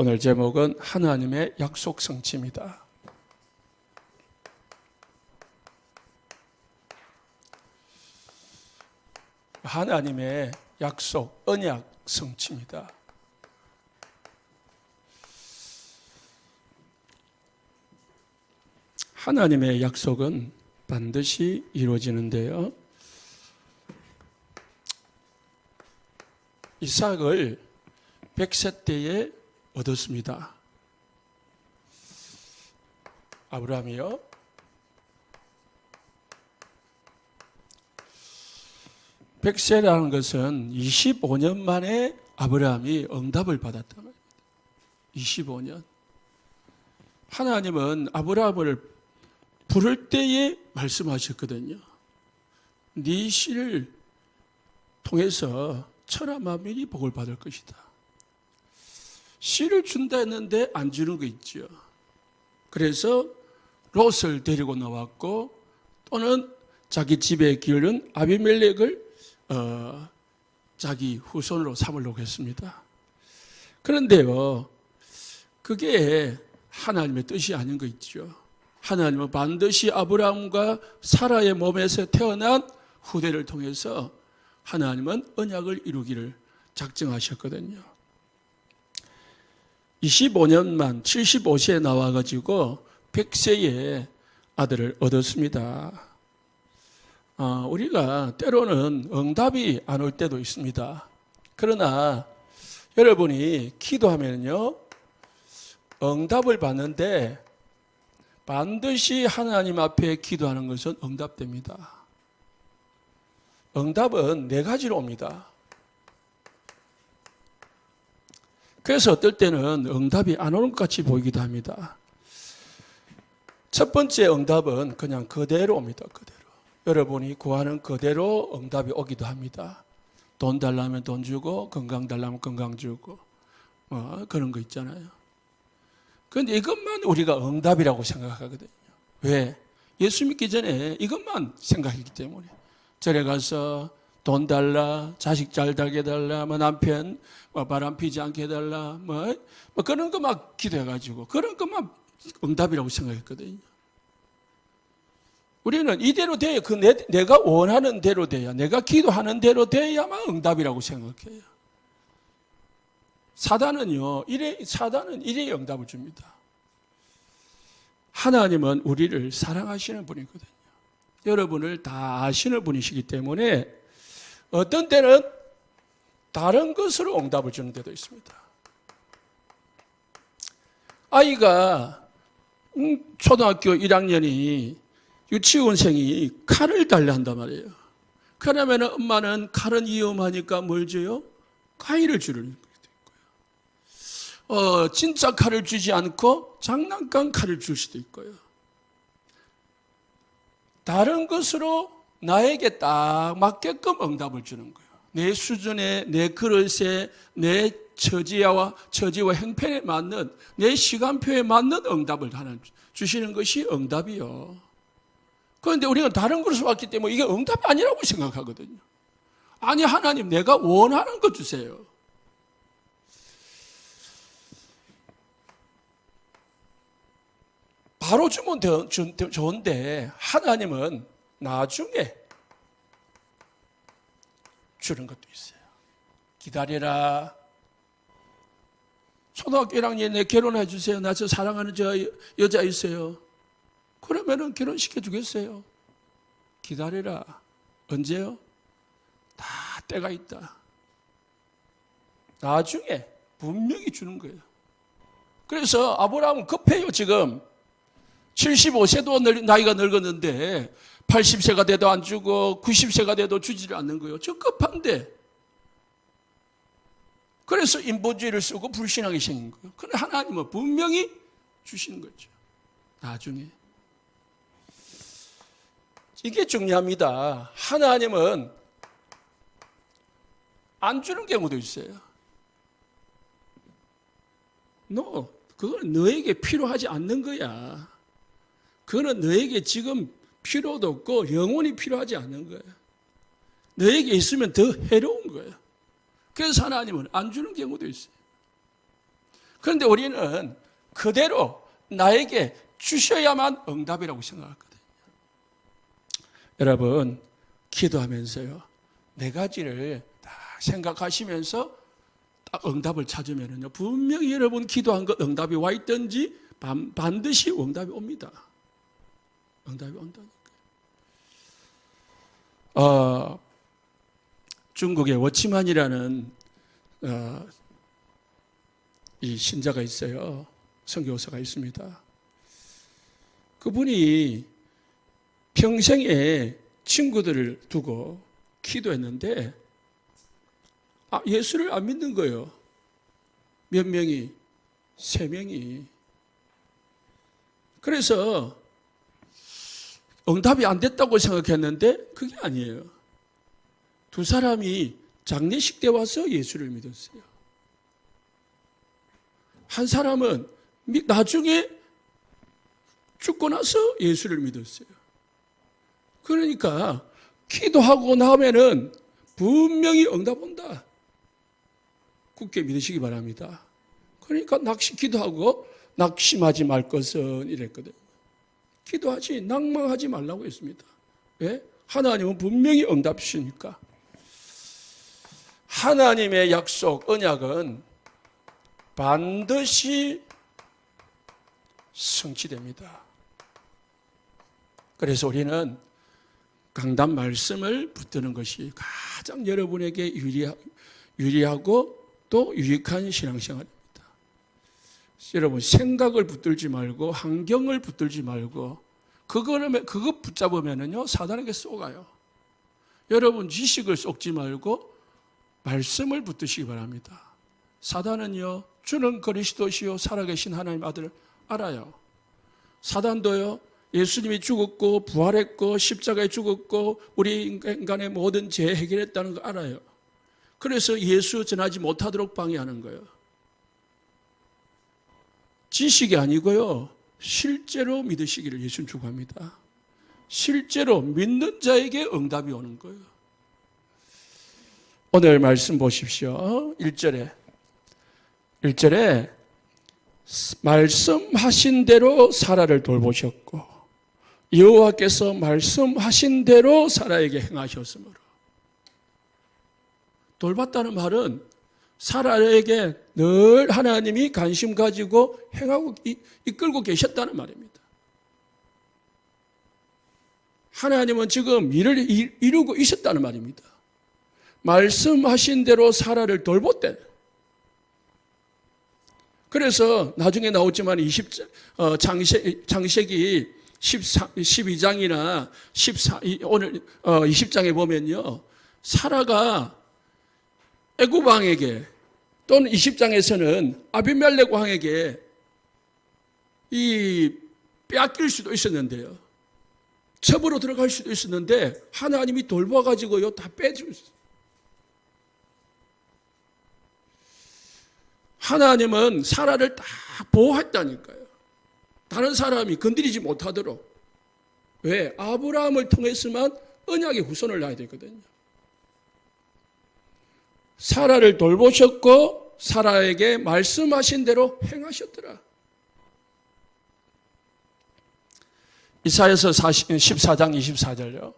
오늘 제목은 하나님의 약속 성취입니다. 하나님의 약속, 언약 성취입니다. 하나님의 약속은 반드시 이루어지는데요. 이삭을 100세 때에 얻었습니다. 아브라함이요. 백세라는 것은 25년 만에 아브라함이 응답을 받았단 말입니다. 25년. 하나님은 아브라함을 부를 때에 말씀하셨거든요. 네 씨를 통해서 천하 만민이 복을 받을 것이다. 씨를 준다 했는데 안 주는 거 있죠. 그래서 롯을 데리고 나왔고 또는 자기 집에 기른 아비멜렉을 자기 후손으로 삼으려고 했습니다. 그런데요, 그게 하나님의 뜻이 아닌 거 있죠. 하나님은 반드시 아브라함과 사라의 몸에서 태어난 후대를 통해서 하나님은 언약을 이루기를 작정하셨거든요. 25년만 75세에 나와가지고 100세에 아들을 얻었습니다. 우리가 때로는 응답이 안 올 때도 있습니다. 그러나 여러분이 기도하면요, 응답을 받는데 반드시 하나님 앞에 기도하는 것은 응답됩니다. 응답은 네 가지로 옵니다. 그래서 어떨 때는 응답이 안 오는 것 같이 보이기도 합니다. 첫 번째 응답은 그냥 그대로 옵니다. 그대로. 여러분이 구하는 그대로 응답이 오기도 합니다. 돈 달라면 돈 주고 건강 달라면 건강 주고 그런 거 있잖아요. 그런데 이것만 우리가 응답이라고 생각하거든요. 왜? 예수 믿기 전에 이것만 생각했기 때문에. 절에 가서 돈 달라, 자식 잘 되게 해달라, 남편 바람 피지 않게 해달라, 그런 것만 기도해가지고 그런 것만 응답이라고 생각했거든요. 우리는 이대로 돼야, 내가 원하는 대로 돼야, 내가 기도하는 대로 돼야만 응답이라고 생각해요. 사단은 이래 응답을 줍니다. 하나님은 우리를 사랑하시는 분이거든요. 여러분을 다 아시는 분이시기 때문에 어떤 때는 다른 것으로 응답을 주는 데도 있습니다. 아이가 초등학교 1학년이 유치원생이 칼을 달라 한단 말이에요. 그러면 엄마는 칼은 위험하니까 뭘 줘요? 가위를 주는 거예요. 진짜 칼을 주지 않고 장난감 칼을 줄 수도 있고요. 다른 것으로 나에게 딱 맞게끔 응답을 주는 거예요. 내 수준에, 내 그릇에, 내 처지와 형편에 맞는, 내 시간표에 맞는 응답을 하나 주시는 것이 응답이요. 그런데 우리가 다른 것으로 왔기 때문에 이게 응답이 아니라고 생각하거든요. 아니, 하나님, 내가 원하는 거 주세요. 바로 주면 좋은데 하나님은 나중에 주는 것도 있어요. 기다려라. 초등학교 1학년에 결혼해 주세요. 나 저 사랑하는 저 여자 있어요. 그러면은 결혼시켜 주겠어요. 기다려라. 언제요? 다 때가 있다. 나중에 분명히 주는 거예요. 그래서 아브라함은 급해요. 지금 75세도 나이가 늙었는데 80세가 돼도 안 주고 90세가 돼도 주지를 않는 거예요. 저 급한데. 그래서 인본주의를 쓰고 불신하게 생긴 거예요. 그런데 하나님은 분명히 주시는 거죠. 나중에. 이게 중요합니다. 하나님은 안 주는 경우도 있어요. 그건 너에게 필요하지 않는 거야. 그거는 너에게 지금 필요도 없고 영원히 필요하지 않는 거예요. 너에게 있으면 더 해로운 거예요. 그래서 하나님은 안 주는 경우도 있어요. 그런데 우리는 그대로 나에게 주셔야만 응답이라고 생각하거든요. 여러분, 기도하면서요, 네 가지를 다 생각하시면서 딱 응답을 찾으면요, 분명히 여러분 기도한 것 응답이 와 있든지 반드시 응답이 옵니다. 응답이 온다니까요. 중국의 워치만이라는 이 신자가 있어요. 선교사가 있습니다. 그분이 평생에 친구들을 두고 기도했는데 예수를 안 믿는 거예요. 몇 명이? 3명이. 그래서 응답이 안 됐다고 생각했는데 그게 아니에요. 2사람이 장례식 때 와서 예수를 믿었어요. 한 사람은 나중에 죽고 나서 예수를 믿었어요. 그러니까 기도하고 나면은 분명히 응답 온다. 굳게 믿으시기 바랍니다. 그러니까 기도하고 낙심하지 말 것은 이랬거든요. 기도하지 낭망하지 말라고 했습니다. 왜? 하나님은 분명히 응답이시니까. 하나님의 약속, 언약은 반드시 성취됩니다. 그래서 우리는 강단 말씀을 붙드는 것이 가장 여러분에게 유리하고 또 유익한 신앙생활입니다. 여러분, 생각을 붙들지 말고 환경을 붙들지 말고 그거 붙잡으면요 사단에게 쏘가요. 여러분, 지식을 쏟지 말고 말씀을 붙드시기 바랍니다. 사단은요, 주는 그리스도시요 살아계신 하나님 아들을 알아요. 사단도요, 예수님이 죽었고 부활했고 십자가에 죽었고 우리 인간의 모든 죄 해결했다는 거 알아요. 그래서 예수 전하지 못하도록 방해하는 거예요. 지식이 아니고요, 실제로 믿으시기를 예수님 축원합니다. 실제로 믿는 자에게 응답이 오는 거예요. 오늘 말씀 보십시오. 1절에 말씀하신 대로 사라를 돌보셨고 여호와께서 말씀하신 대로 사라에게 행하셨으므로. 돌봤다는 말은 사라에게 늘 하나님이 관심 가지고 행하고 이끌고 계셨다는 말입니다. 하나님은 지금 일을 이루고 있었다는 말입니다. 말씀하신 대로 사라를 돌봤대. 그래서 나중에 나오지만 창세기 12장이나 오늘 20장에 보면요, 사라가 애굽 왕에게 또는 20장에서는 아비멜렉 왕에게 빼앗길 수도 있었는데요, 첩으로 들어갈 수도 있었는데 하나님이 돌봐가지고요 다 빼주셨어요. 하나님은 사라를 다 보호했다니까요. 다른 사람이 건드리지 못하도록. 왜? 아브라함을 통해서만 언약의 후손을 낳아야 되거든요. 사라를 돌보셨고 사라에게 말씀하신 대로 행하셨더라. 이사야서 14장 24절요.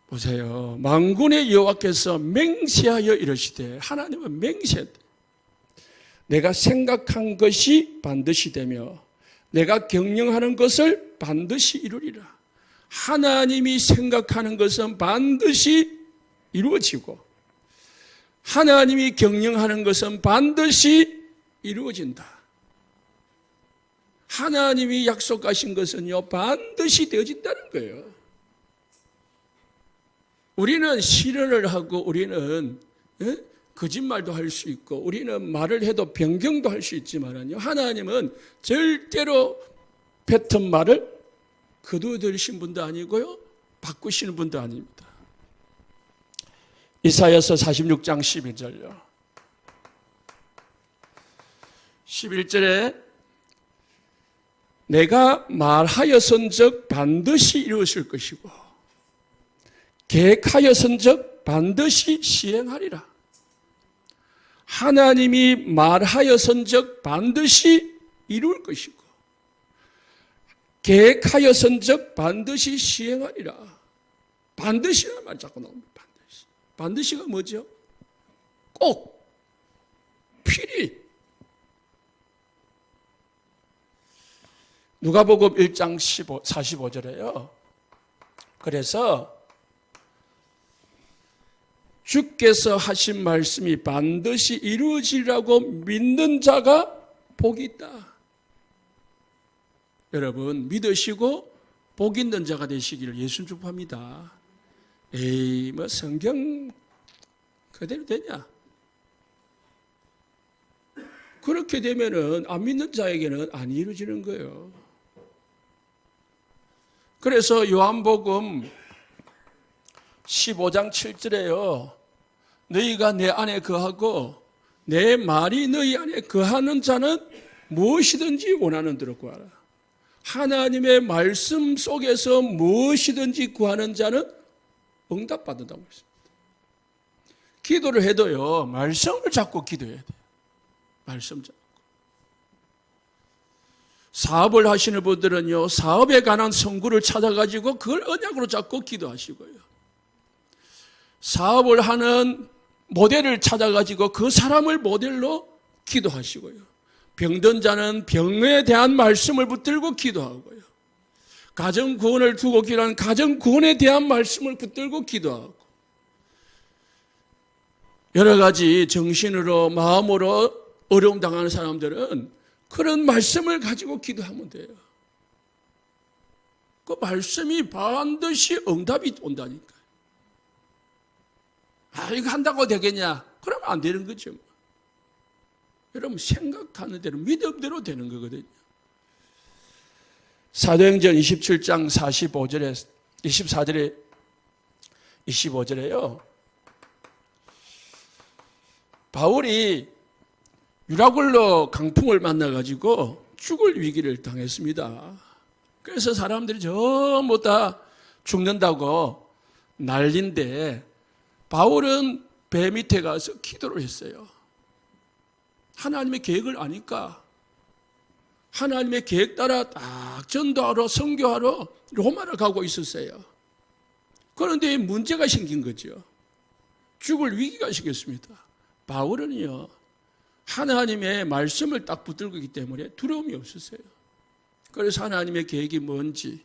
보세요. 만군의 여호와께서 맹세하여 이르시되, 하나님은 맹세했대. 내가 생각한 것이 반드시 되며 내가 경영하는 것을 반드시 이루리라. 하나님이 생각하는 것은 반드시 이루어지고 하나님이 경영하는 것은 반드시 이루어진다. 하나님이 약속하신 것은요 반드시 되어진다는 거예요. 우리는 실언을 하고 우리는 거짓말도 할 수 있고 우리는 말을 해도 변경도 할 수 있지만요, 하나님은 절대로 뱉은 말을 거두어들이신 분도 아니고요 바꾸시는 분도 아닙니다. 이사야서 46장 11절요. 11절에 내가 말하였은즉 반드시 이루었을 것이고 계획하였은즉 반드시 시행하리라. 하나님이 말하여선적 반드시 이룰 것이고 계획하여선적 반드시 시행하리라. 반드시란 말 자꾸 나옵니다. 반드시. 반드시가 뭐죠? 꼭, 필히. 누가복음 1장 45절에요. 그래서 주께서 하신 말씀이 반드시 이루어지리라고 믿는 자가 복이 있다. 여러분 믿으시고 복 있는 자가 되시기를 예수 축복합니다. 에이 뭐 성경 그대로 되냐? 그렇게 되면은 안 믿는 자에게는 안 이루어지는 거예요. 그래서 요한복음 15장 7절에요. 너희가 내 안에 거하고 내 말이 너희 안에 거하는 자는 무엇이든지 원하는 대로 구하라. 하나님의 말씀 속에서 무엇이든지 구하는 자는 응답받는다고 했습니다. 기도를 해도요, 말씀을 잡고 기도해야 돼요. 말씀 잡고. 사업을 하시는 분들은요, 사업에 관한 성구를 찾아가지고 그걸 언약으로 잡고 기도하시고요. 사업을 하는 모델을 찾아가지고 그 사람을 모델로 기도하시고요. 병든 자는 병에 대한 말씀을 붙들고 기도하고요. 가정 구원을 두고 기도하는 가정 구원에 대한 말씀을 붙들고 기도하고 여러 가지 정신으로 마음으로 어려움 당하는 사람들은 그런 말씀을 가지고 기도하면 돼요. 그 말씀이 반드시 응답이 온다니까요. 아, 이거 한다고 되겠냐? 그러면 안 되는 거죠. 여러분 생각하는 대로 믿음대로 되는 거거든요. 사도행전 27장 45절에 24절에 25절에요. 바울이 유라굴로 강풍을 만나가지고 죽을 위기를 당했습니다. 그래서 사람들이 전부 다 죽는다고 난리인데 바울은 배 밑에 가서 기도를 했어요. 하나님의 계획을 아니까 하나님의 계획 따라 딱 전도하러 선교하러 로마를 가고 있었어요. 그런데 문제가 생긴 거죠. 죽을 위기가 생겼습니다. 바울은요 하나님의 말씀을 딱 붙들고 있기 때문에 두려움이 없었어요. 그래서 하나님의 계획이 뭔지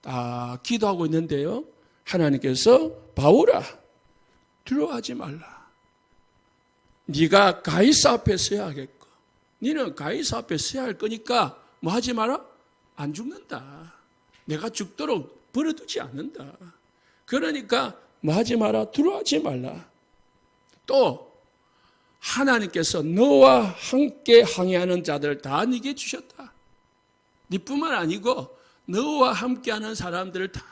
딱 기도하고 있는데요, 하나님께서 바울아 두려워하지 말라. 네가 가이사 앞에 서야 하겠고 너는 가이사 앞에 서야 할 거니까 뭐 하지 마라? 안 죽는다. 내가 죽도록 버려두지 않는다. 그러니까 뭐 하지 마라? 두려워하지 말라. 또 하나님께서 너와 함께 항해하는 자들 다 네게 주셨다. 네뿐만 아니고 너와 함께하는 사람들을 다.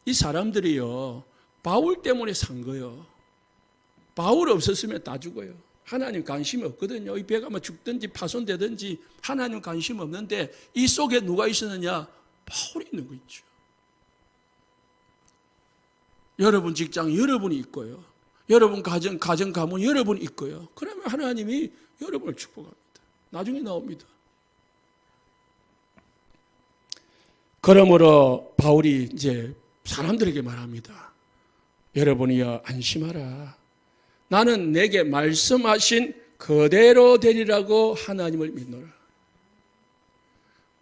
이 사람들이요 바울 때문에 산 거예요. 바울 없었으면 다 죽어요. 하나님 관심이 없거든요. 이 배가 뭐 죽든지 파손되든지 하나님 관심 없는데 이 속에 누가 있었느냐? 바울이 있는 거 있죠. 여러분 직장 여러분이 있고요. 여러분 가정 가문 여러분이 있고요. 그러면 하나님이 여러분을 축복합니다. 나중에 나옵니다. 그러므로 바울이 이제 사람들에게 말합니다. 여러분이여 안심하라. 나는 내게 말씀하신 그대로 되리라고 하나님을 믿노라.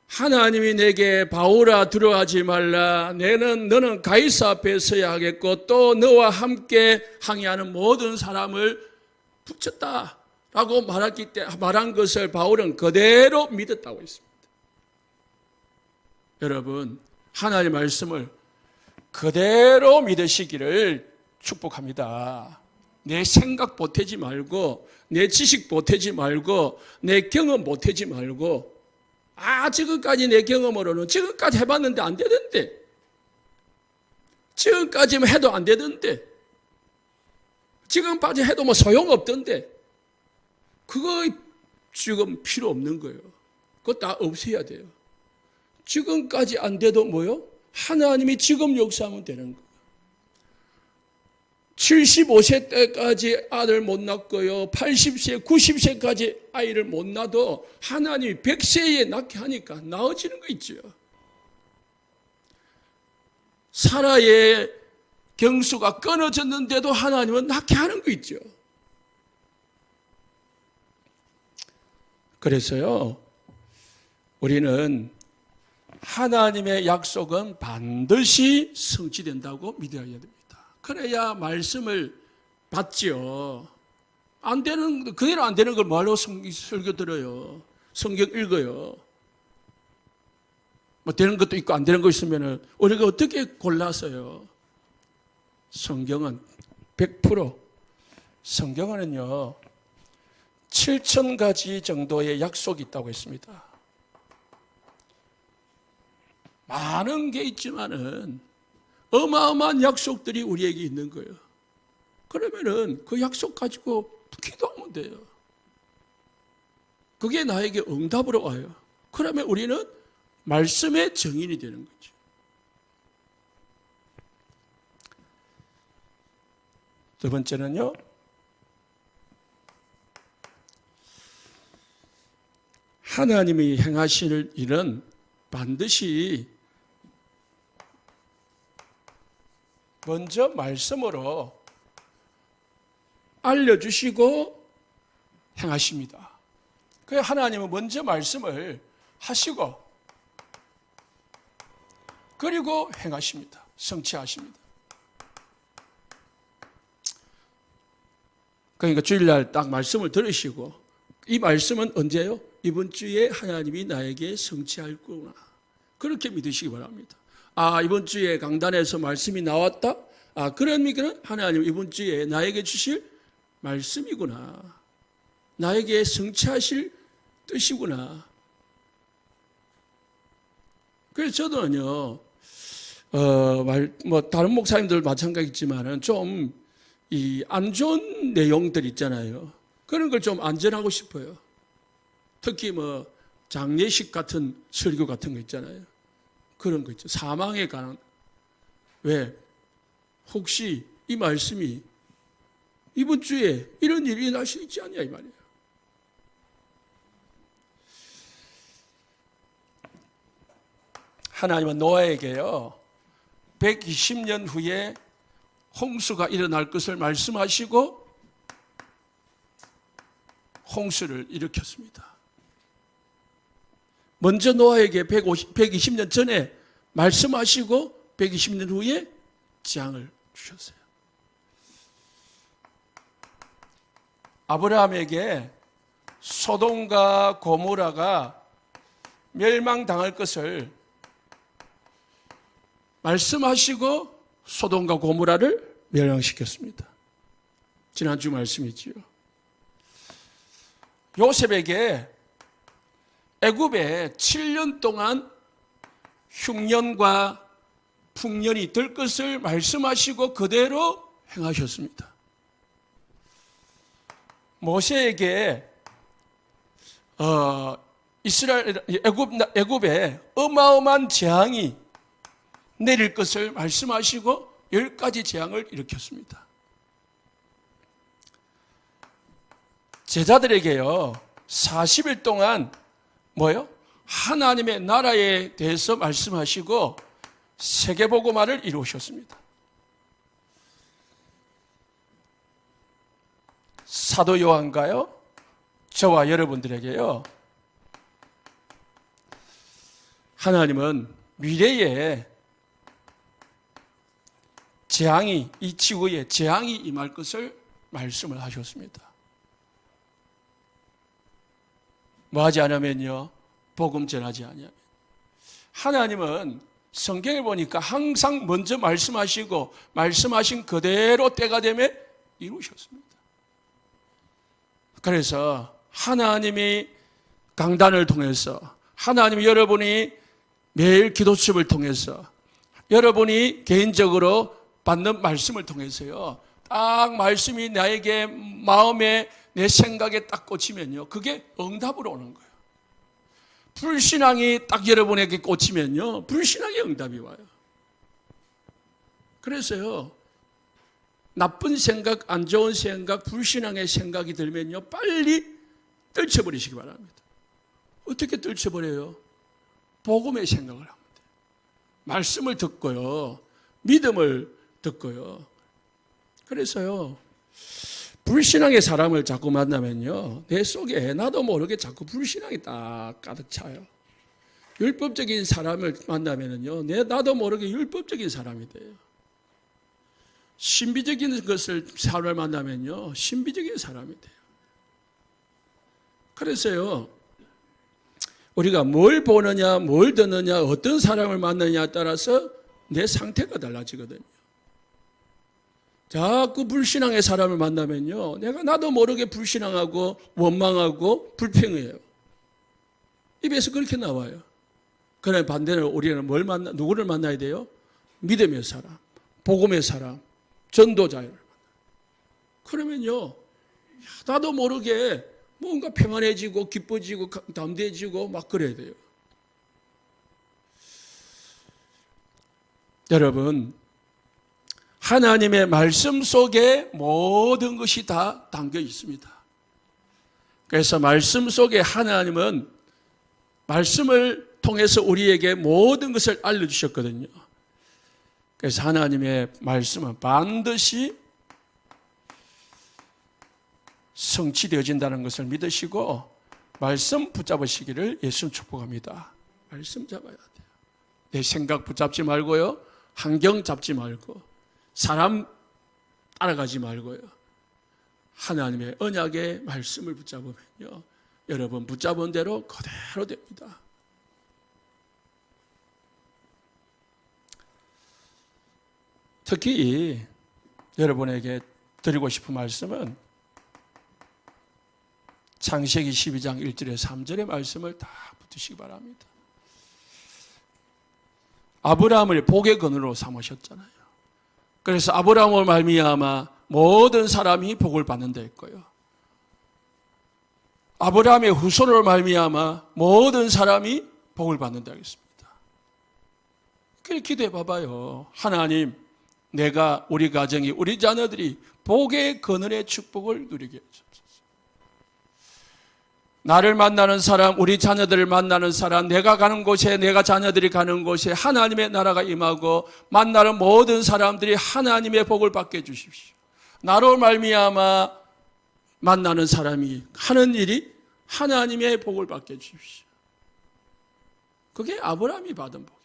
하나님이 내게 바울아 두려워하지 말라. 너는 가이사 앞에 서야 하겠고 또 너와 함께 항해하는 모든 사람을 붙였다라고 말한 것을 바울은 그대로 믿었다고 했습니다. 여러분 하나님의 말씀을 그대로 믿으시기를 축복합니다. 내 생각 보태지 말고 내 지식 보태지 말고 내 경험 보태지 말고 지금까지 내 경험으로는 지금까지 해봤는데 안 되던데 지금까지만 해도 안 되던데 지금까지 해도 뭐 소용없던데 그거 지금 필요 없는 거예요. 그거 다 없애야 돼요. 지금까지 안 돼도 뭐요? 하나님이 지금 역사하면 되는 거예요. 75세 때까지 아들 못 낳고요. 80세, 90세까지 아이를 못 낳아도 하나님이 100세에 낳게 하니까 나아지는 거 있죠. 사라의 경수가 끊어졌는데도 하나님은 낳게 하는 거 있죠. 그래서요, 우리는 하나님의 약속은 반드시 성취된다고 믿어야 됩니다. 그래야 말씀을 받지요. 안 되는, 그대로 안 되는 걸 뭐하러 설교 들어요? 성경 읽어요. 뭐 되는 것도 있고 안 되는 거 있으면 우리가 어떻게 골라서요? 성경은 100% 성경은요 7,000가지 정도의 약속이 있다고 했습니다. 많은 게 있지만은 어마어마한 약속들이 우리에게 있는 거예요. 그러면은 그 약속 가지고 기도하면 돼요. 그게 나에게 응답으로 와요. 그러면 우리는 말씀의 증인이 되는 거죠. 두 번째는요, 하나님이 행하실 일은 반드시 먼저 말씀으로 알려주시고 행하십니다. 그래서 하나님은 먼저 말씀을 하시고 그리고 행하십니다. 성취하십니다. 그러니까 주일날 딱 말씀을 들으시고 이 말씀은 언제요? 이번 주에 하나님이 나에게 성취할구나. 그렇게 믿으시기 바랍니다. 아, 이번 주에 강단에서 말씀이 나왔다? 아, 그러니까 하나님 이번 주에 나에게 주실 말씀이구나. 나에게 성취하실 뜻이구나. 그래서 저도는요, 다른 목사님들 마찬가지지만은 좀 이 안 좋은 내용들 있잖아요. 그런 걸 좀 안전하고 싶어요. 특히 뭐 장례식 같은 설교 같은 거 있잖아요. 그런 거 있죠. 사망에 관한. 왜? 혹시 이 말씀이 이번 주에 이런 일이 날 수 있지 않냐 이 말이에요. 하나님은 노아에게요 120년 후에 홍수가 일어날 것을 말씀하시고 홍수를 일으켰습니다. 먼저 노아에게 120년 전에 말씀하시고 120년 후에 재앙을 주셨어요. 아브라함에게 소돔과 고모라가 멸망당할 것을 말씀하시고 소돔과 고모라를 멸망시켰습니다. 지난주 말씀이지요. 요셉에게 애굽에 7년 동안 흉년과 풍년이 들 것을 말씀하시고 그대로 행하셨습니다. 모세에게 애굽에 어마어마한 재앙이 내릴 것을 말씀하시고 10가지 재앙을 일으켰습니다. 제자들에게요 40일 동안 뭐요? 하나님의 나라에 대해서 말씀하시고 세계복음화를 이루셨습니다. 사도 요한가요? 저와 여러분들에게요 하나님은 미래에 재앙이, 이 지구에 재앙이 임할 것을 말씀을 하셨습니다. 뭐 하지 않으면요? 복음 전하지 않으면. 하나님은 성경을 보니까 항상 먼저 말씀하시고 말씀하신 그대로 때가 되면 이루셨습니다. 그래서 하나님이 강단을 통해서 하나님이 여러분이 매일 기도첩을 통해서 여러분이 개인적으로 받는 말씀을 통해서요 딱 말씀이 나에게 마음에 내 생각에 딱 꽂히면요 그게 응답으로 오는 거예요. 불신앙이 딱 여러분에게 꽂히면요 불신앙의 응답이 와요. 그래서요 나쁜 생각, 안 좋은 생각, 불신앙의 생각이 들면요, 빨리 떨쳐버리시기 바랍니다. 어떻게 떨쳐버려요? 복음의 생각을 합니다. 말씀을 듣고요, 믿음을 듣고요. 그래서요, 불신앙의 사람을 자꾸 만나면요, 내 속에 나도 모르게 자꾸 불신앙이 딱 가득 차요. 율법적인 사람을 만나면요, 나도 모르게 율법적인 사람이 돼요. 신비적인 것을 사람을 만나면요, 신비적인 사람이 돼요. 그래서요, 우리가 뭘 보느냐, 뭘 듣느냐, 어떤 사람을 만나느냐에 따라서 내 상태가 달라지거든요. 자꾸 불신앙의 사람을 만나면요, 나도 모르게 불신앙하고 원망하고 불평해요. 입에서 그렇게 나와요. 그러나 반대로 우리는 누구를 만나야 돼요? 믿음의 사람, 복음의 사람, 전도자를. 그러면요, 나도 모르게 뭔가 평안해지고 기뻐지고 담대해지고 막 그래야 돼요. 여러분, 하나님의 말씀 속에 모든 것이 다 담겨 있습니다. 그래서 말씀 속에 하나님은 말씀을 통해서 우리에게 모든 것을 알려주셨거든요. 그래서 하나님의 말씀은 반드시 성취되어진다는 것을 믿으시고 말씀 붙잡으시기를 예수님 축복합니다. 말씀 잡아야 돼요. 내 생각 붙잡지 말고요, 환경 잡지 말고, 사람 따라가지 말고요, 하나님의 언약의 말씀을 붙잡으면요, 여러분 붙잡은 대로 그대로 됩니다. 특히 여러분에게 드리고 싶은 말씀은 창세기 12장 1절에 3절의 말씀을 다 붙으시기 바랍니다. 아브라함을 복의 근원으로 삼으셨잖아요. 그래서 아브라함을 말미암아 모든 사람이 복을 받는다 했고요, 아브라함의 후손으로 말미암아 모든 사람이 복을 받는다 했습니다. 그렇게 기도해 봐봐요. 하나님, 내가, 우리 가정이, 우리 자녀들이 복의 근원의 축복을 누리게 해주옵소서. 나를 만나는 사람, 우리 자녀들을 만나는 사람, 내가 가는 곳에, 내가 자녀들이 가는 곳에 하나님의 나라가 임하고 만나는 모든 사람들이 하나님의 복을 받게 해주십시오. 나로 말미암아 만나는 사람이 하는 일이 하나님의 복을 받게 해주십시오. 그게 아브라함이 받은 복이거든요.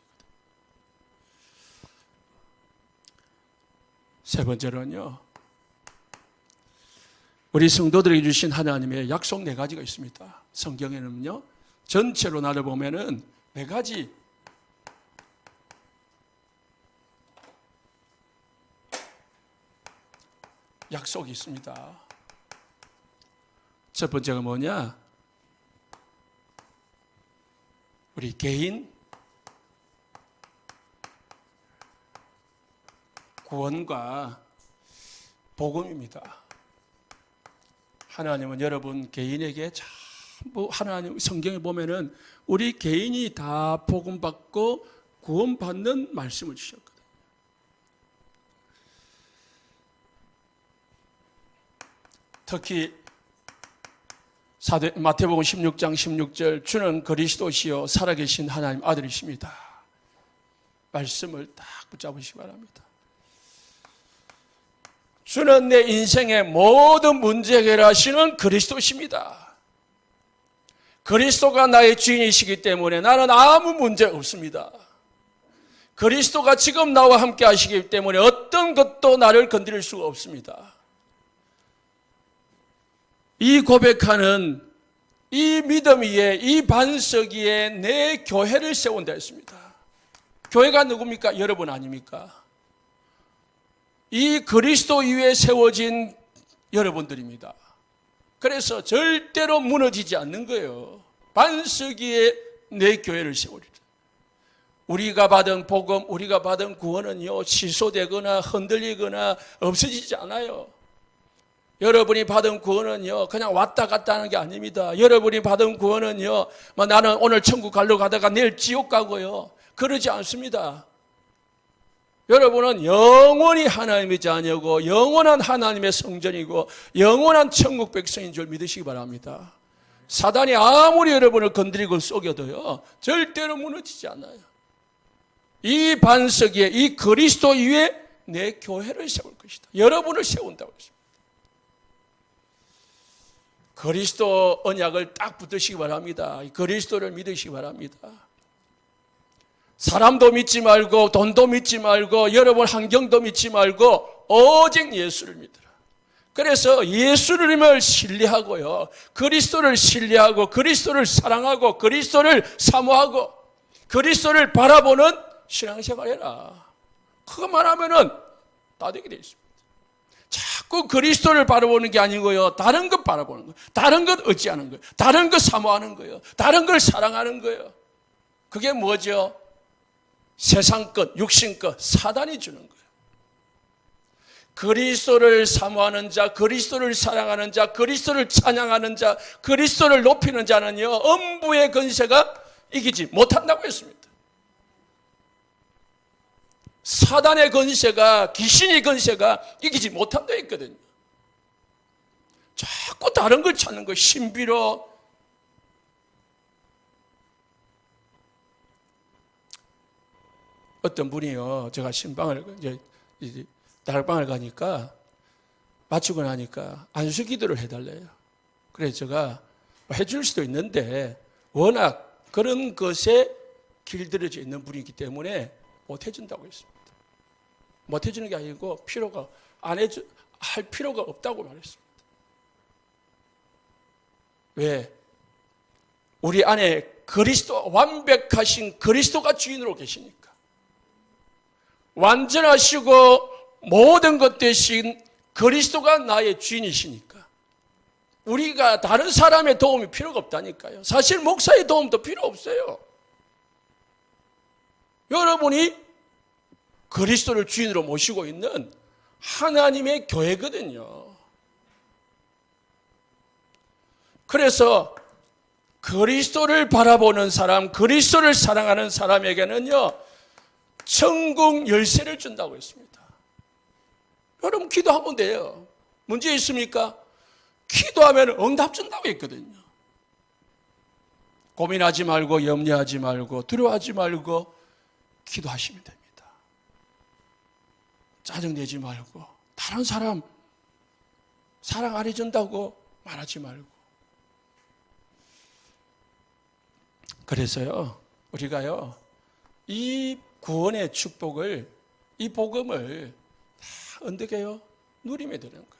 세 번째로는요, 우리 성도들에게 주신 하나님의 약속 4가지가 있습니다. 성경에는요, 전체로 나눠보면은 4가지 약속이 있습니다. 첫 번째가 뭐냐? 우리 개인 구원과 복음입니다. 하나님은 여러분 개인에게 전부, 하나님 성경에 보면은 우리 개인이 다 복음받고 구원받는 말씀을 주셨거든요. 특히 마태복음 16장 16절, 주는 그리스도시요 살아계신 하나님 아들이십니다. 말씀을 딱 붙잡으시기 바랍니다. 주는 내 인생의 모든 문제 해결하시는 그리스도십니다. 그리스도가 나의 주인이시기 때문에 나는 아무 문제 없습니다. 그리스도가 지금 나와 함께 하시기 때문에 어떤 것도 나를 건드릴 수가 없습니다. 이 고백하는 이 믿음 위에, 이 반석 위에 내 교회를 세운다 했습니다. 교회가 누굽니까? 여러분 아닙니까? 이 그리스도 위에 세워진 여러분들입니다. 그래서 절대로 무너지지 않는 거예요. 반석 위에 내 교회를 세우리라. 우리가 받은 복음, 우리가 받은 구원은요, 취소되거나 흔들리거나 없어지지 않아요. 여러분이 받은 구원은요, 그냥 왔다 갔다 하는 게 아닙니다. 여러분이 받은 구원은요, 나는 오늘 천국 가려고 가다가 내일 지옥 가고요, 그러지 않습니다. 여러분은 영원히 하나님의 자녀고 영원한 하나님의 성전이고 영원한 천국 백성인 줄 믿으시기 바랍니다. 사단이 아무리 여러분을 건드리고 속여도요, 절대로 무너지지 않아요. 이 반석 위에, 이 그리스도 위에 내 교회를 세울 것이다. 여러분을 세운다고 했습니다. 그리스도 언약을 딱 붙으시기 바랍니다. 그리스도를 믿으시기 바랍니다. 사람도 믿지 말고 돈도 믿지 말고 여러분 환경도 믿지 말고 오직 예수를 믿으라. 그래서 예수님을 신뢰하고요, 그리스도를 신뢰하고 그리스도를 사랑하고 그리스도를 사모하고 그리스도를 바라보는 신앙생활해라. 그것만 하면은 다 되게 돼 있습니다. 자꾸 그리스도를 바라보는 게 아니고요, 다른 것 바라보는 거예요. 다른 것 의지하는 거예요. 다른 것 사모하는 거예요. 다른 걸 사랑하는 거예요. 그게 뭐죠? 세상 것, 육신 것, 사단이 주는 거예요. 그리스도를 사모하는 자, 그리스도를 사랑하는 자, 그리스도를 찬양하는 자, 그리스도를 높이는 자는요, 음부의 권세가 이기지 못한다고 했습니다. 사단의 권세가, 귀신의 권세가 이기지 못한다 했거든요. 자꾸 다른 걸 찾는 거예요. 신비로. 어떤 분이요, 제가 신방을 이제 다락방을 가니까 마치고 나니까 안수기도를 해달래요. 그래서 제가 해줄 수도 있는데 워낙 그런 것에 길들여져 있는 분이기 때문에 못 해준다고 했습니다. 못 해주는 게 아니고 필요가 할 필요가 없다고 말했습니다. 왜? 우리 안에 그리스도, 완벽하신 그리스도가 주인으로 계시니까. 완전하시고 모든 것 대신 그리스도가 나의 주인이시니까 우리가 다른 사람의 도움이 필요가 없다니까요. 사실 목사의 도움도 필요 없어요. 여러분이 그리스도를 주인으로 모시고 있는 하나님의 교회거든요. 그래서 그리스도를 바라보는 사람, 그리스도를 사랑하는 사람에게는요, 천국 열쇠를 준다고 했습니다. 여러분 기도하면 돼요. 문제 있습니까? 기도하면 응답 준다고 했거든요. 고민하지 말고 염려하지 말고 두려워하지 말고 기도하시면 됩니다. 짜증내지 말고 다른 사람 사랑 안 해준다고 말하지 말고. 그래서요, 우리가요, 이 구원의 축복을, 이 복음을 다 어떻게 해요? 누리면 되는 거예요.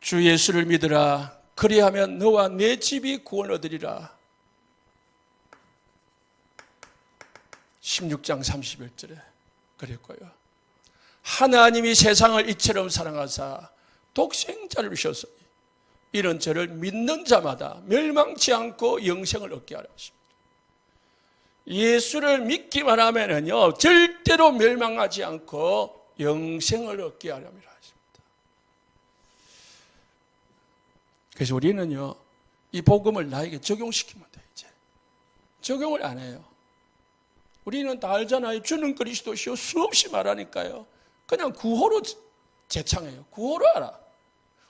주 예수를 믿으라. 그리하면 너와 내 집이 구원 얻으리라. 16장 31절에 그랬고요. 하나님이 세상을 이처럼 사랑하사 독생자를 주셨으니 이런 저를 믿는 자마다 멸망치 않고 영생을 얻게 하라 하십니다. 예수를 믿기만 하면은요, 절대로 멸망하지 않고 영생을 얻게 하려 합니다. 그래서 우리는요, 이 복음을 나에게 적용시키면 돼, 이제. 적용을 안 해요. 우리는 다 알잖아요. 주는 그리스도시요. 수없이 말하니까요. 그냥 구호로 제창해요. 구호로 알아.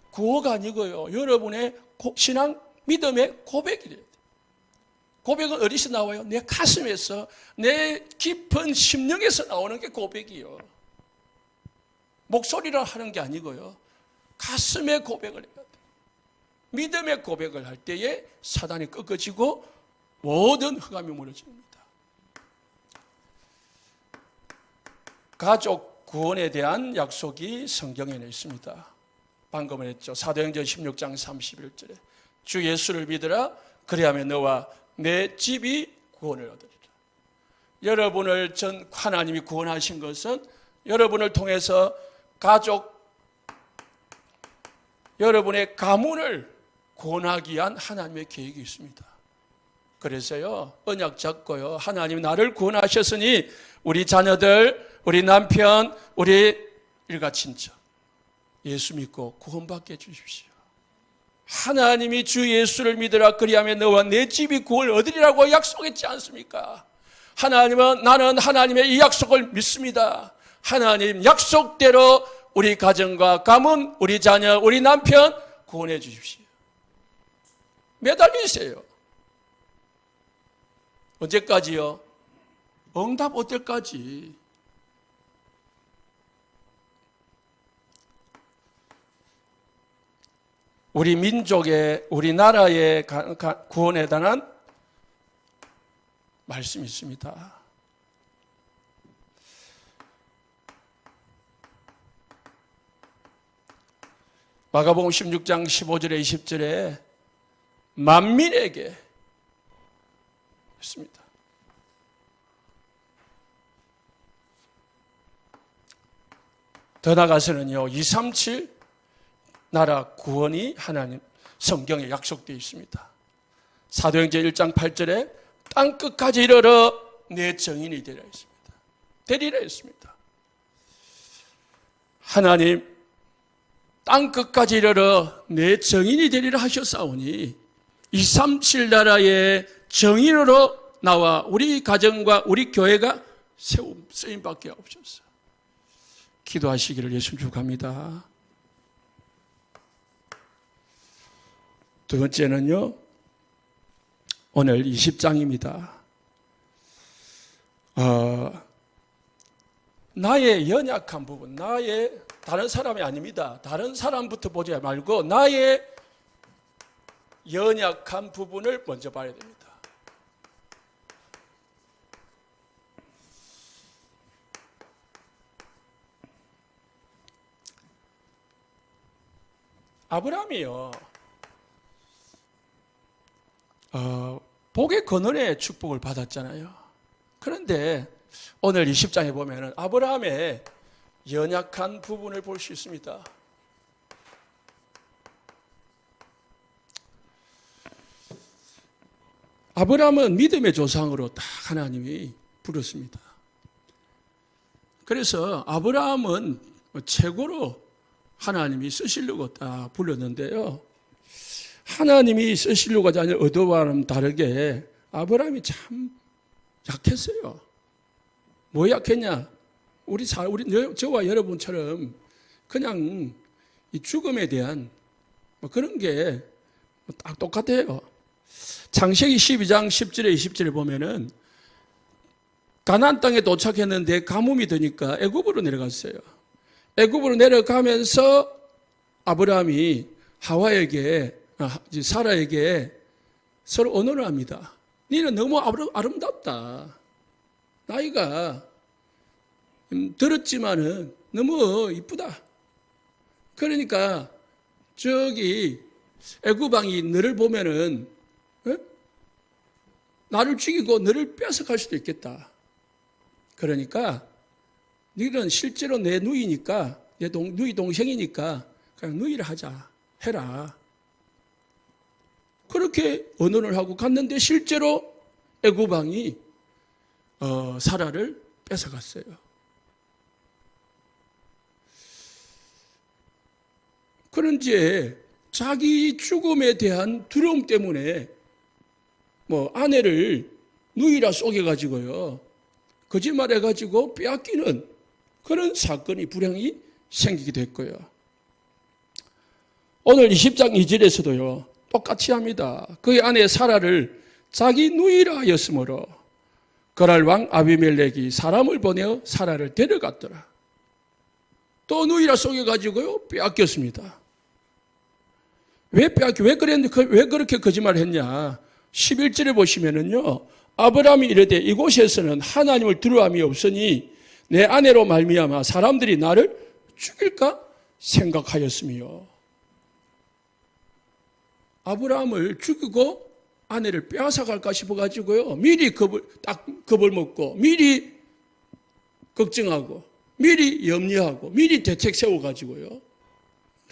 구호가 아니고요, 여러분의 신앙, 믿음의 고백이 돼요. 고백은 어디서 나와요? 내 가슴에서, 내 깊은 심령에서 나오는 게 고백이요. 목소리로 하는 게 아니고요, 가슴의 고백을 해야 돼요. 믿음의 고백을 할 때에 사단이 꺾어지고 모든 흑암이 무너집니다. 가족 구원에 대한 약속이 성경에는 있습니다. 방금 했죠. 사도행전 16장 31절에 주 예수를 믿으라. 그리하면 너와 내 집이 구원을 얻으리라. 여러분을 하나님이 구원하신 것은 여러분을 통해서 가족, 여러분의 가문을 구원하기 위한 하나님의 계획이 있습니다. 그래서요, 언약 잡고요, 하나님 나를 구원하셨으니 우리 자녀들, 우리 남편, 우리 일가 친척 예수 믿고 구원받게 해주십시오. 하나님이 주 예수를 믿으라 그리하면 너와 내 집이 구원을 얻으리라고 약속했지 않습니까? 하나님은 나는 하나님의 이 약속을 믿습니다. 하나님 약속대로 우리 가정과 가문, 우리 자녀, 우리 남편 구원해 주십시오. 매달리세요. 언제까지요? 응답 올 때까지. 우리 민족의, 우리 나라의 구원에 관한 말씀이 있습니다. 마가복음 16장 15절에 20절에 만민에게 있습니다. 더 나아가서는요, 237 나라 구원이 하나님 성경에 약속되어 있습니다. 사도행전 1장 8절에 땅 끝까지 이르러 내 정인이 되리라 했습니다. 되리라 했습니다. 하나님 땅 끝까지 이르러 내 정인이 되리라 하셨사오니 237 나라의 정인으로 나와 우리 가정과 우리 교회가 쓰임밖에 없었어. 기도하시기를 예수 축복합니다. 두 번째는요, 오늘 20장입니다. 나의 연약한 부분, 나의 다른 사람이 아닙니다. 다른 사람부터 보지 말고 나의 연약한 부분을 먼저 봐야 됩니다. 아브라함이요, 복의 근원의 축복을 받았잖아요. 그런데 오늘 20장에 보면 아브라함의 연약한 부분을 볼 수 있습니다. 아브라함은 믿음의 조상으로 딱 하나님이 부르습니다. 그래서 아브라함은 최고로 하나님이 쓰시려고 딱 불렀는데요. 하나님이 쓰시려고 하지 않은 의도와는 다르게 아브라함이 참 약했어요. 뭐 약했냐? 저와 여러분처럼 그냥 이 죽음에 대한 그런 게 딱 똑같아요. 창세기 12장 10절에 20절에 보면은 가나안 땅에 도착했는데 가뭄이 드니까 애굽으로 내려갔어요. 애굽으로 내려가면서 아브라함이 사라에게 서로 언어를 합니다. 너는 너무 아름답다. 나이가 들었지만은 너무 이쁘다. 그러니까 저기 애굽 왕이 너를 보면은 나를 죽이고 너를 뺏어갈 수도 있겠다. 그러니까 너는 실제로 내 누이니까, 내 누이 동생이니까 그냥 누이를 하자, 해라. 그렇게 언어를 하고 갔는데 실제로 애굽 왕이 사라를 뺏어갔어요. 그런지 자기 죽음에 대한 두려움 때문에 아내를 누이라 속여가지고요, 거짓말해가지고 빼앗기는 그런 사건이 불행이 생기게 됐고요. 오늘 20장 2절에서도요 똑같이 합니다. 그의 아내 사라를 자기 누이라 하였으므로 그랄 왕 아비멜렉이 사람을 보내어 사라를 데려갔더라. 또 누이라 속여가지고요 빼앗겼습니다. 왜 그렇게 거짓말을 했냐? 11절에 보시면은요, 아브라함이 이르되 이곳에서는 하나님을 두려움이 없으니 내 아내로 말미암아 사람들이 나를 죽일까 생각하였으며, 아브라함을 죽이고 아내를 빼앗아갈까 싶어가지고요 미리 겁을 먹고 미리 걱정하고 미리 염려하고 미리 대책 세워가지고요,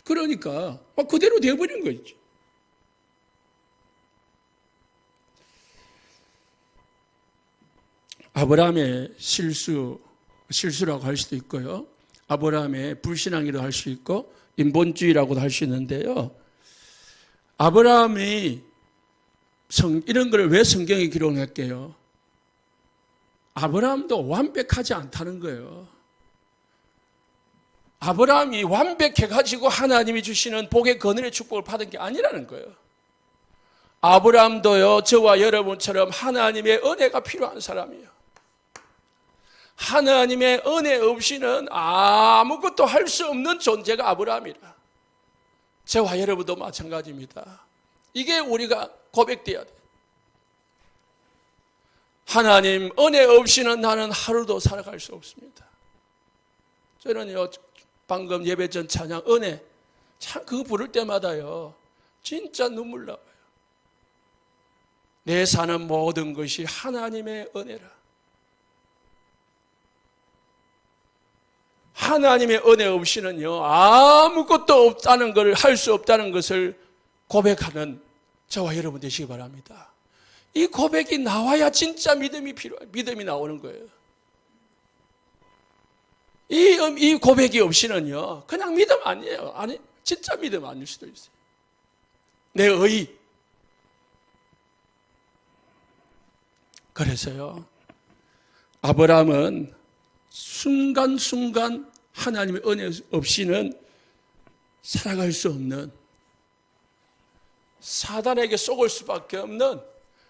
그러니까 그대로 되어버린 거죠. 아브라함의 실수라고 할 수도 있고요, 아브라함의 불신앙이라고 할 수 있고 인본주의라고도 할 수 있는데요, 아브라함이 이런 걸 왜 성경에 기록할게요? 아브라함도 완벽하지 않다는 거예요. 아브라함이 완벽해가지고 하나님이 주시는 복의 권능의 축복을 받은 게 아니라는 거예요. 아브라함도요, 저와 여러분처럼 하나님의 은혜가 필요한 사람이에요. 하나님의 은혜 없이는 아무것도 할 수 없는 존재가 아브라함이라. 저와 여러분도 마찬가지입니다. 이게 우리가 고백돼야 돼요. 하나님 은혜 없이는 나는 하루도 살아갈 수 없습니다. 저는요, 방금 예배 전 찬양 은혜 참 그거 부를 때마다요 진짜 눈물 나와요. 내 사는 모든 것이 하나님의 은혜라. 하나님의 은혜 없이는요 아무것도 없다는 걸, 할 수 없다는 것을 고백하는 저와 여러분 되시기 바랍니다. 이 고백이 나와야 진짜 믿음이 나오는 거예요. 이 고백이 없이는요 그냥 믿음 아니에요. 아니, 진짜 믿음 아닐 수도 있어요. 내 의. 그래서요 아브라함은 순간순간 하나님의 은혜 없이는 살아갈 수 없는, 사단에게 속을 수밖에 없는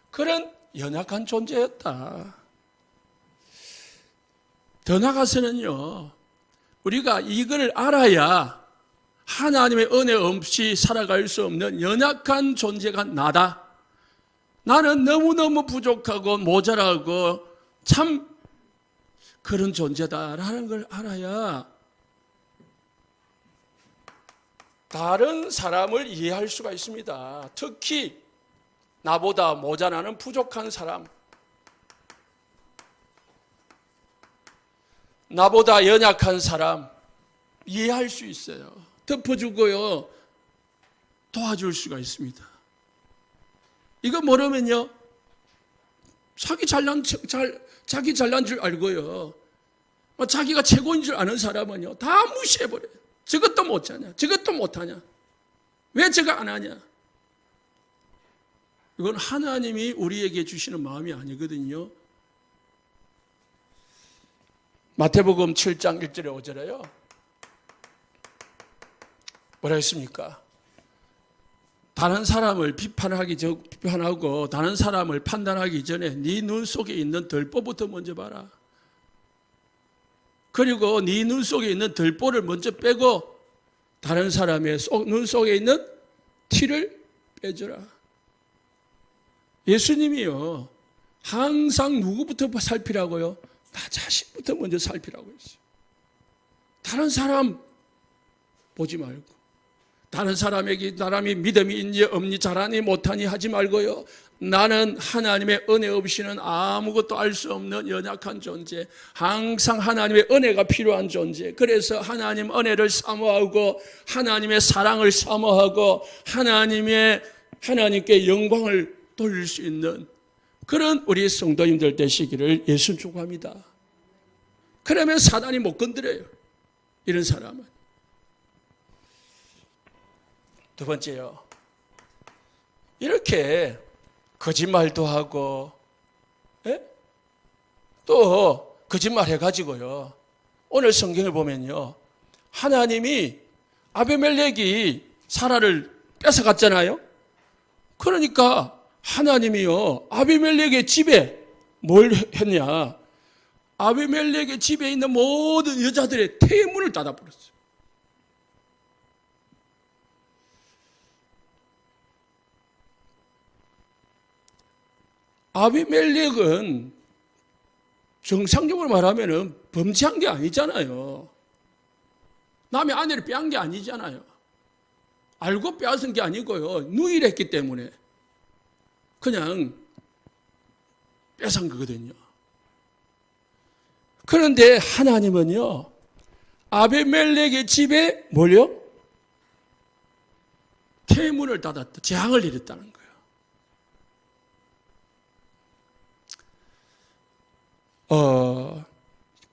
그런 연약한 존재였다. 더 나아가서는요 우리가 이걸 알아야 하나님의 은혜 없이 살아갈 수 없는 연약한 존재가 나다. 나는 너무너무 부족하고 모자라고 참 그런 존재다라는 걸 알아야 다른 사람을 이해할 수가 있습니다. 특히 나보다 모자라는 부족한 사람, 나보다 연약한 사람 이해할 수 있어요. 덮어주고요 도와줄 수가 있습니다. 이거 모르면요 자기 잘난 줄 알고요 자기가 최고인 줄 아는 사람은요 다 무시해버려요. 저것도 못하냐, 저것도 못하냐, 왜 저거 안 하냐. 이건 하나님이 우리에게 주시는 마음이 아니거든요. 마태복음 7장 1절에 5절에요 뭐라 했습니까? 다른 사람을 비판하고 다른 사람을 판단하기 전에 네 눈 속에 있는 들보부터 먼저 봐라. 그리고 네 눈 속에 있는 들보를 먼저 빼고 다른 사람의 눈 속에 있는 티를 빼주라. 예수님이요 항상 누구부터 살피라고요? 나 자신부터 먼저 살피라고 했어요. 다른 사람 보지 말고, 다른 사람이 믿음이 있니 없니 잘하니 못하니 하지 말고요 나는 하나님의 은혜 없이는 아무것도 알 수 없는 연약한 존재, 항상 하나님의 은혜가 필요한 존재. 그래서 하나님 은혜를 사모하고 하나님의 사랑을 사모하고 하나님께 영광을 돌릴 수 있는 그런 우리 성도님들 되시기를 예수 축복합니다. 그러면 사단이 못 건드려요. 이런 사람은. 두 번째요, 이렇게 거짓말도 하고 또 거짓말 해가지고요 오늘 성경을 보면요 하나님이 아비멜렉이 사라를 뺏어갔잖아요. 그러니까 하나님이요 아비멜렉의 집에 뭘 했냐, 아비멜렉의 집에 있는 모든 여자들의 태문을 닫아버렸어요. 아비멜렉은 정상적으로 말하면 범죄한 게 아니잖아요. 남의 아내를 빼앗은 게 아니잖아요. 알고 빼앗은 게 아니고요 누일했기 때문에 그냥 뺏은 거거든요. 그런데 하나님은요 아비멜렉의 집에 뭘요? 태문을 닫았다, 재앙을 내렸다는 거예요.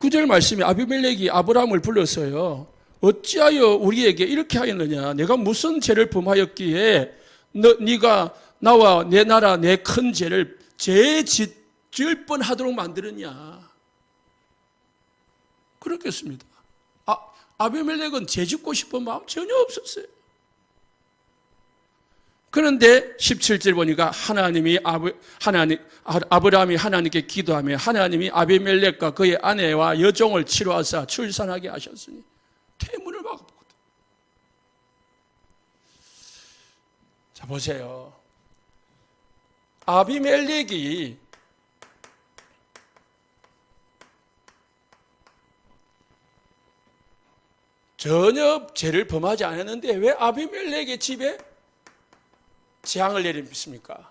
9절 말씀에 아비멜렉이 아브라함을 불러서요 어찌하여 우리에게 이렇게 하였느냐, 내가 무슨 죄를 범하였기에 네가 나와 내 나라 내 큰 죄를 죄 지을 뻔하도록 만들었냐? 그렇겠습니다. 아비멜렉은 죄 짓고 싶은 마음 전혀 없었어요. 그런데 17절 보니까 아브라함이 하나님께 기도하며 하나님이 아비멜렉과 그의 아내와 여종을 치료하사 출산하게 하셨으니 태문을 막았거든. 자, 보세요. 아비멜렉이 전혀 죄를 범하지 않았는데 왜 아비멜렉의 집에 재앙을 내립니까?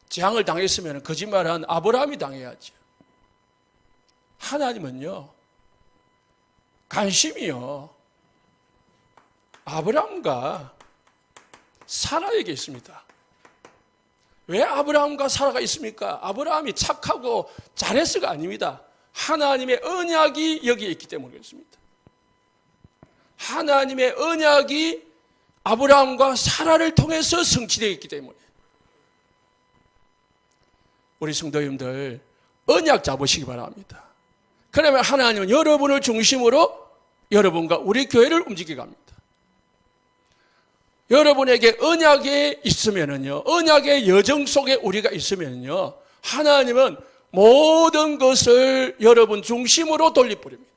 재앙을 당했으면 거짓말한 아브라함이 당해야죠. 하나님은요, 관심이요, 아브라함과 사라에게 있습니다. 왜 아브라함과 사라가 있습니까? 아브라함이 착하고 잘해서가 아닙니다. 하나님의 언약이 여기에 있기 때문에 그렇습니다. 하나님의 언약이 아브라함과 사라를 통해서 성취되어 있기 때문에 우리 성도님들 언약 잡으시기 바랍니다. 그러면 하나님은 여러분을 중심으로 여러분과 우리 교회를 움직이게 합니다. 여러분에게 언약에 있으면은요, 언약의 여정 속에 우리가 있으면요, 하나님은 모든 것을 여러분 중심으로 돌려버립니다.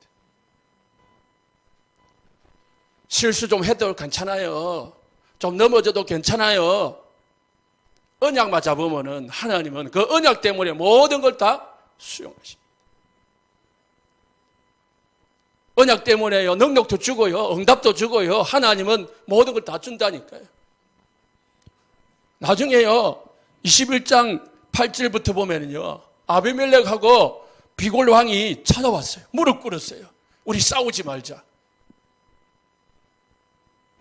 실수 좀 해도 괜찮아요. 좀 넘어져도 괜찮아요. 언약만 잡으면은 하나님은 그 언약 때문에 모든 걸 다 수용하십니다. 언약 때문에요, 능력도 주고요, 응답도 주고요, 하나님은 모든 걸 다 준다니까요. 나중에요, 21장 8절부터 보면은요, 아비멜렉하고 비골 왕이 찾아왔어요. 무릎 꿇었어요. 우리 싸우지 말자.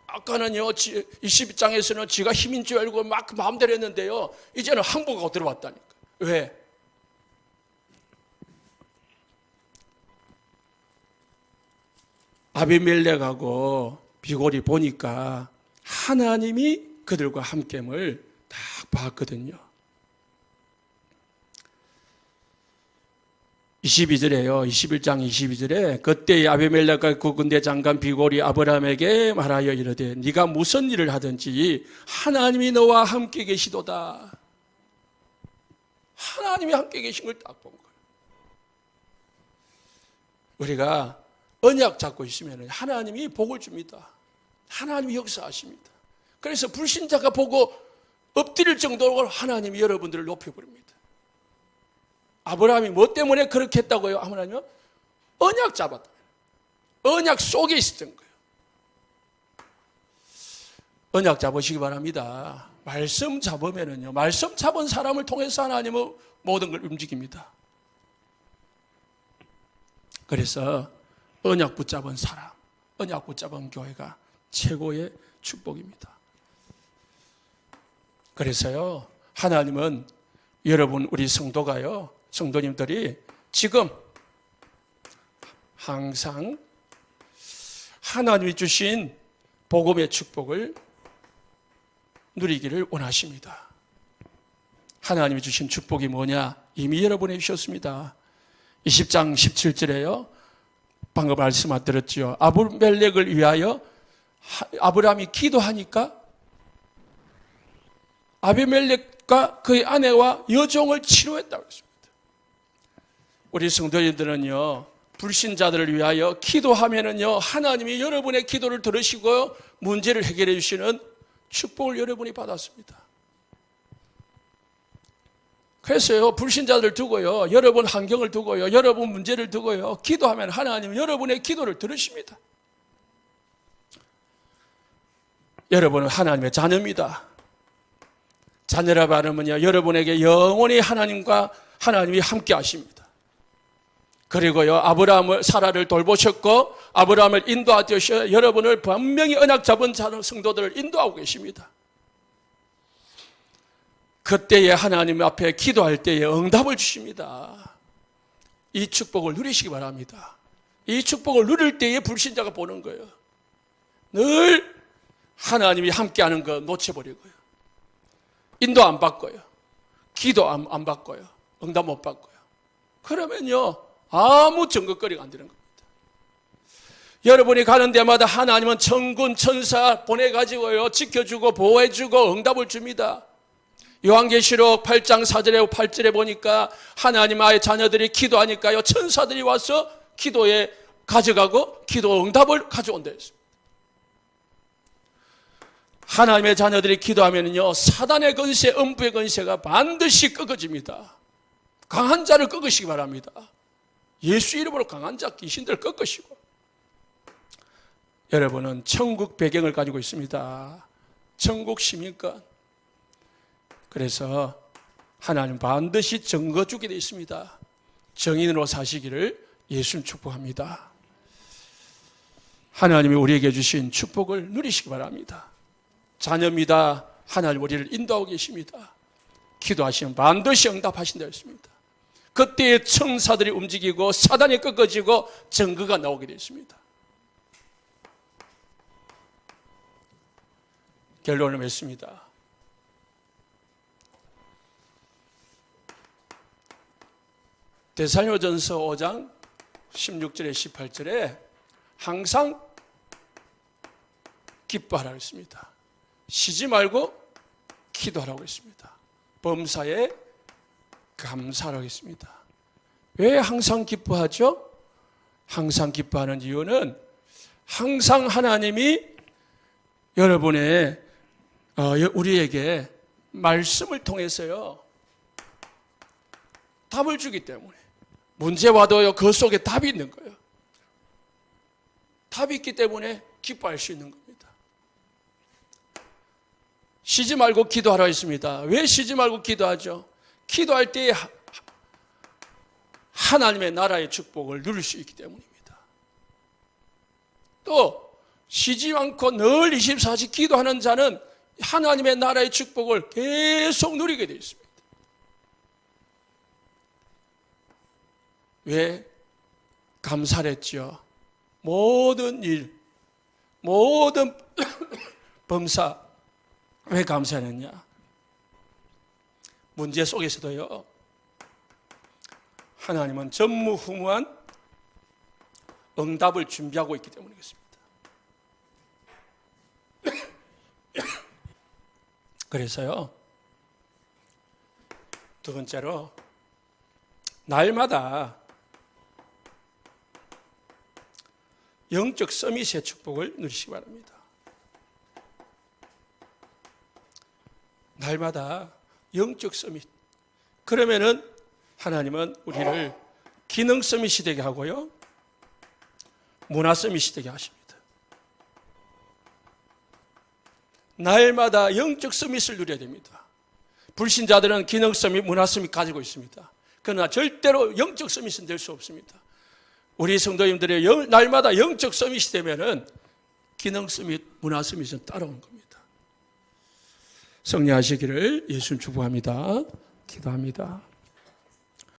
아까는요, 22장에서는 지가 힘인 줄 알고 막 마음대로 했는데요, 이제는 항복하고 들어왔다니까. 왜? 아비멜렉하고 비골이 보니까 하나님이 그들과 함께임을 딱 봤거든요. 22절에요. 21장 22절에 그때 아비멜렉과 그 군대 장관 비골이 아브라함에게 말하여 이르되 네가 무슨 일을 하든지 하나님이 너와 함께 계시도다. 하나님이 함께 계신 걸 딱 본 거예요. 우리가 언약 잡고 있으면 하나님이 복을 줍니다. 하나님이 역사하십니다. 그래서 불신자가 보고 엎드릴 정도로 하나님이 여러분들을 높여버립니다. 아브라함이 뭐 때문에 그렇게 했다고요? 하나님은 언약 잡았다. 언약 속에 있었던 거예요. 언약 잡으시기 바랍니다. 말씀 잡으면은요, 말씀 잡은 사람을 통해서 하나님은 모든 걸 움직입니다. 그래서 언약 붙잡은 사람, 언약 붙잡은 교회가 최고의 축복입니다. 그래서요, 하나님은 여러분, 우리 성도가요, 성도님들이 지금 항상 하나님이 주신 복음의 축복을 누리기를 원하십니다. 하나님이 주신 축복이 뭐냐? 이미 여러분에게 주셨습니다. 20장 17절에요. 방금 말씀 드렸죠. 아비멜렉을 위하여 아브라함이 기도하니까 아비멜렉과 그의 아내와 여종을 치료했다고 했습니다. 우리 성도님들은요, 불신자들을 위하여 기도하면은요, 하나님이 여러분의 기도를 들으시고 문제를 해결해 주시는 축복을 여러분이 받았습니다. 그래서요, 불신자들 두고요, 여러분 환경을 두고요, 여러분 문제를 두고요, 기도하면 하나님은 여러분의 기도를 들으십니다. 여러분은 하나님의 자녀입니다. 자녀라 말하면요, 여러분에게 영원히 하나님이 함께 하십니다. 그리고요, 아브라함을, 사라를 돌보셨고 아브라함을 인도하셔서 여러분을 분명히 언약 잡은 성도들을 인도하고 계십니다. 그때에 하나님 앞에 기도할 때에 응답을 주십니다. 이 축복을 누리시기 바랍니다. 이 축복을 누릴 때에 불신자가 보는 거예요. 늘 하나님이 함께하는 거 놓쳐버리고요. 인도 안 받고요. 기도 안 받고요. 응답 못 받고요. 그러면요, 아무 증거거리가 안 되는 겁니다. 여러분이 가는 데마다 하나님은 천군 천사 보내가지고요, 지켜주고 보호해주고 응답을 줍니다. 요한계시록 8장 4절에 8절에 보니까 하나님의 자녀들이 기도하니까요, 천사들이 와서 기도에 가져가고 기도 응답을 가져온다 했습니다. 하나님의 자녀들이 기도하면요, 사단의 권세, 음부의 권세가 반드시 꺾어집니다. 강한 자를 꺾으시기 바랍니다. 예수 이름으로 강한 자 귀신들을 꺾으시고. 여러분은 천국 배경을 가지고 있습니다. 천국 시민권. 그래서 하나님 반드시 증거 주게 되어 있습니다. 정인으로 사시기를 예수님 축복합니다. 하나님이 우리에게 주신 축복을 누리시기 바랍니다. 자녀입니다. 하나님 우리를 인도하고 계십니다. 기도하시면 반드시 응답하신다 했습니다. 그때의 천사들이 움직이고 사단이 꺾어지고 증거가 나오게 되어 있습니다. 결론을 맺습니다. 데살로니가전서 5장 16절에 18절에 항상 기뻐하라고 했습니다. 쉬지 말고 기도하라고 했습니다. 범사에 감사하라고 했습니다. 왜 항상 기뻐하죠? 항상 기뻐하는 이유는 항상 하나님이 여러분의 우리에게 말씀을 통해서요, 답을 주기 때문에 문제 와도요, 그 속에 답이 있는 거예요. 답이 있기 때문에 기뻐할 수 있는 겁니다. 쉬지 말고 기도하라 했습니다. 왜 쉬지 말고 기도하죠? 기도할 때 하나님의 나라의 축복을 누릴 수 있기 때문입니다. 또 쉬지 않고 늘 24시 기도하는 자는 하나님의 나라의 축복을 계속 누리게 되어 있습니다. 왜? 감사를 했죠. 모든 일, 모든 범사, 왜 감사했느냐? 문제 속에서도요, 하나님은 전무후무한 응답을 준비하고 있기 때문이겠습니다. 그래서요, 두 번째로 날마다 영적 서밋의 축복을 누리시기 바랍니다. 날마다 영적 서밋. 그러면은 하나님은 우리를 기능 서밋이 되게 하고요, 문화 서밋이 되게 하십니다. 날마다 영적 서밋을 누려야 됩니다. 불신자들은 기능 서밋, 문화 서밋 가지고 있습니다. 그러나 절대로 영적 서밋은 될 수 없습니다. 우리 성도님들의 날마다 영적 서밋이 되면은 기능 서밋, 문화 서밋은 따라오는 겁니다. 승리하시기를 예수님 축복합니다. 기도합니다.